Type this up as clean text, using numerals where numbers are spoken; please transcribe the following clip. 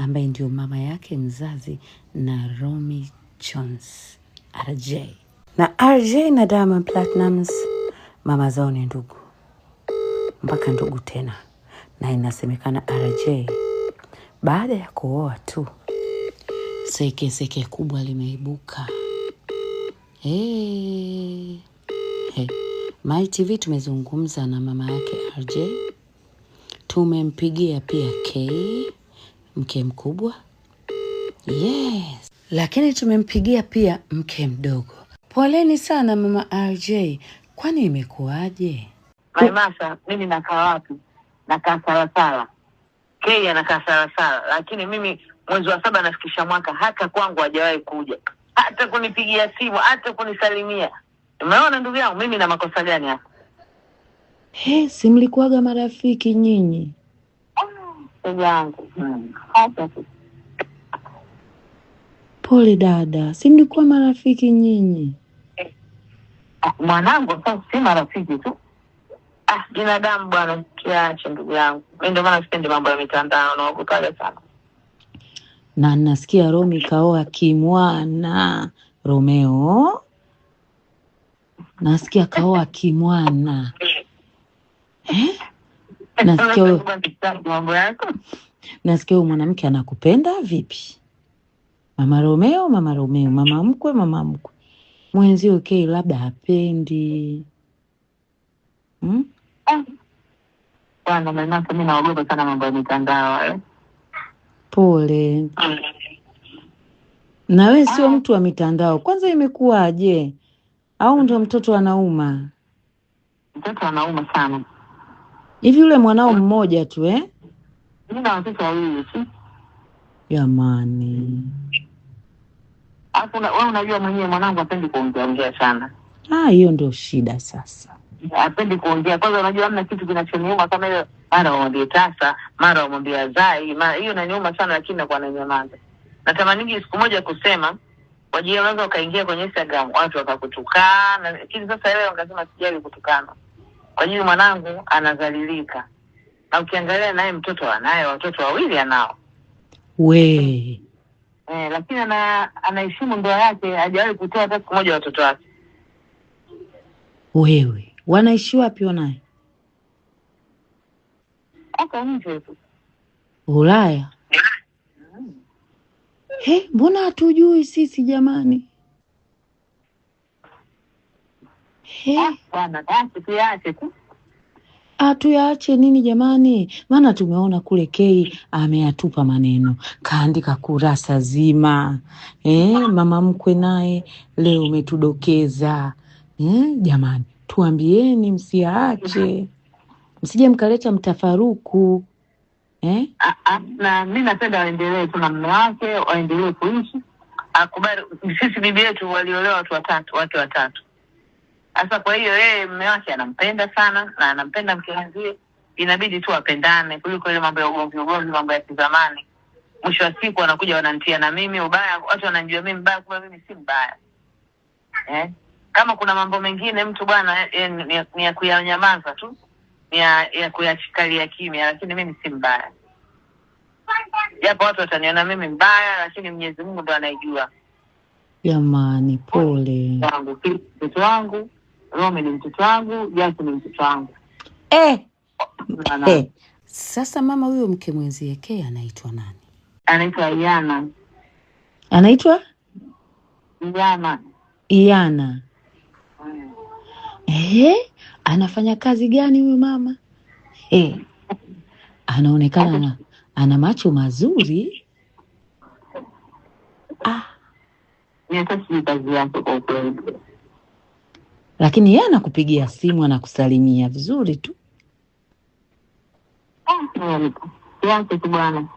ambaye ndio mama yake mzazi na Romy Jones, RJ. Na RJ na Diamond Platnumz mama zao ni ndugu, mpaka ndugu tena. Na inasemekana RJ baada ya kuoa tu seke kubwa limeibuka. My TV tumezungumza na mama yake RJ. Tumempigia pia K, mke mkubwa. Yes. Lakini tumempigia pia mke mdogo. Poleni sana mama RJ. Kwani imekuaje? Maimasa, mimi nakaa wapi? Nakaa Salasala. K anakaa Salasala. Lakini mimi mwezi wa 7 nafikisha mwaka, hata kwangu hajawahi kuja. Hata kunipigia simu, hata kunisalimia. Umeona ndugu yangu, mimi na makosa gani hapa? Si mlikuwaga marafiki nyinyi? Ndugu yangu. Hata tu. Pole dada, si mlikuwa marafiki nyinyi? Mwanangu sasa si marafiki tu. Binadamu bwana, kiache ndugu yangu. Mimi ndio maana sipendi mambo ya mitandao, naogopa sana. Na nasikia Romy kaoa kimwana. Romeo? Nasikia kaoa kimwana. Nasikia huyu mwanamke anakupenda vipi? Mama Romeo, mama mkwe. Mwenzio K labda hapendi. Bwana mimi naogopa sana mambo ya mitandao. Pole. Na wewe sio mtu wa mitandao. Kwanza imekuwaje? Au ndo mtoto anauma? Mtoto anauma sana. Hivi yule mwanao mmoja tu Mimi na watoto wawili tu. Jamani. Wewe unajua mwenyewe mwanangu hapendi kuongea sana. Hiyo ndio shida sasa. Hapendi kuongea. Kwanza unajua hamna kitu kinachoniuma kama hiyo, mara umwambie tasa, mara umwambie azai, hiyo inaniuma sana, lakini nakuwa nanyamaza. Natamani siku moja kusema, wajie unaweza ukaingia kwenye Instagram watu wakakutukana, lakini sasa leo nikasema sijali kutukana. Kwa hiyo mwanangu anazalilika. Na ukiangalia naye mtoto anaye, watoto wawili anao. Lakini anaheshimu ndoa yake, hajawahi kutoa hata siku moja watoto wake. Wewe, wanaishi wapi wanaye? Nje tu. Ulaya? Mbona hatujui sisi jamani? Bwana, tuache tu. Tuache nini jamani? Maana tumeona kule K ameatupa maneno. Kaandika kurasa zima. Mama mkwe naye leo umetudokeza. Jamani, tuambieni msiache. Msije mkaleta mtafaruku. Na mimi napenda waendelee tu na mume wake, waendelee kuishi. Akubali sisi bibi yetu waliolewa watu watatu. Sasa kwa hiyo yeye mume wake anampenda sana na anampenda mke wake. Inabidi tu wapendane kuliko ile mambo ya ugomvi, mambo ya kizamani. Mwisho wa siku wanakuja wananitia na mimi ubaya, watu wananijua mimi mbaya, kwa mimi si mbaya. Kama kuna mambo mengine mtu bwana ni ya kuyanyamaza tu, ni ya kuyachikalia kimya, lakini mimi si mbaya. Japo watu wataniona mimi mbaya, lakini Mwenyezi Mungu ndo anaijua. Jamani, pole. Mtoto wangu, Romy ni mtoto wangu, Jasi ni mtoto wangu. Sasa mama, huyo mke mwenzie K anaitwa nani? Anaitwa Iyana. Anaitwa? Iyana. Anafanya kazi gani huyo mama? Anaonekana ana macho mazuri. Ni kazi yake kwa kweli. Lakini yeye anakupigia simu, anakusalimia vizuri tu. Yake tu bwana.